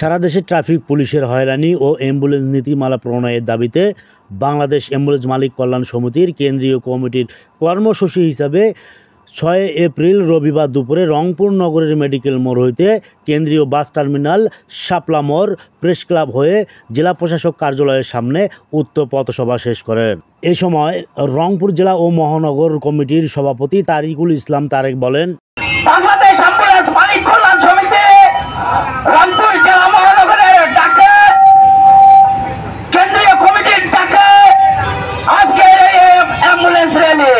সারা দেশে ট্রাফিক পুলিশের হয়রানি ও অ্যাম্বুলেন্স নীতিমালা প্রণয়নের দাবিতে বাংলাদেশ অ্যাম্বুলেন্স মালিক কল্যাণ সমিতির কেন্দ্রীয় কমিটির কর্মসূচি হিসাবে 6 এপ্রিল রবিবার দুপুরে রংপুর নগরের মেডিকেল মোড় হইতে কেন্দ্রীয় বাস টার্মিনাল শাপলা মোড় প্রেস ক্লাব হয়ে জেলা প্রশাসক কার্যালয়ের সামনে উত্তর পথসভা শেষ করেন। এ সময় রংপুর জেলা ও মহানগর কমিটির সভাপতি তারিকুল ইসলাম তারেক বলেন, বাংলাদেশ অ্যাম্বুলেন্স মালিক কল্যাণ সমিতি রংপুর জেলা মহানগরের ডাকে কেন্দ্রীয় কমিটির ডাকে আজকের এই অ্যাম্বুলেন্স র্যালি,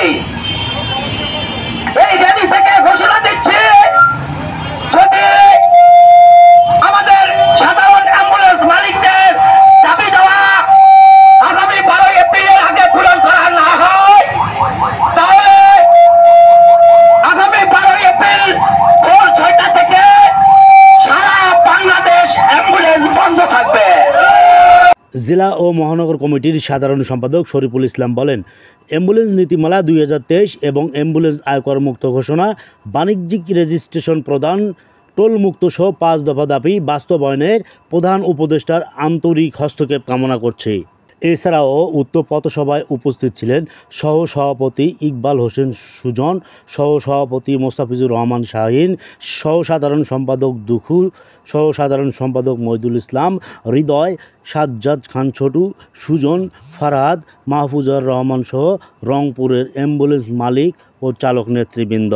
এই র্যালি থেকে ঘোষণা দিচ্ছি, যদি আমাদের সাধারণ অ্যাম্বুলেন্স মালিকদের দাবি দেওয়া আগামী 12 এপ্রিলের আগে পূরণ করা না হয়, তাহলে আগামী 12 এপ্রিল ভোর 6টা থেকে সারা বাংলাদেশ অ্যাম্বুলেন্স বন্ধ থাকবে। জেলা ও মহানগর কমিটির সাধারণ সম্পাদক শরীফুল ইসলাম বলেন, অ্যাম্বুলেন্স নীতিমালা 2023 এবং অ্যাম্বুলেন্স আয়কর মুক্ত ঘোষণা, বাণিজ্যিক রেজিস্ট্রেশন প্রদান, টোল মুক্ত সহ 5 দফা দাবি বাস্তবায়নের প্রধান উপদেষ্টার আন্তরিক হস্তক্ষেপ কামনা করছে। এছাড়াও উক্ত পথসভায় উপস্থিত ছিলেন সহ সভাপতি ইকবাল হোসেন সুজন, সহ সভাপতি মোস্তাফিজুর রহমান শাহীন, সহ সাধারণ সম্পাদক দুখু, সহ সাধারণ সম্পাদক মইদুল ইসলাম, হৃদয়, সাজ্জাদ খান ছোটু, সুজন, ফারহাদ, মাহফুজার রহমান সহ রংপুরের অ্যাম্বুলেন্স মালিক ও চালক নেতৃবৃন্দ।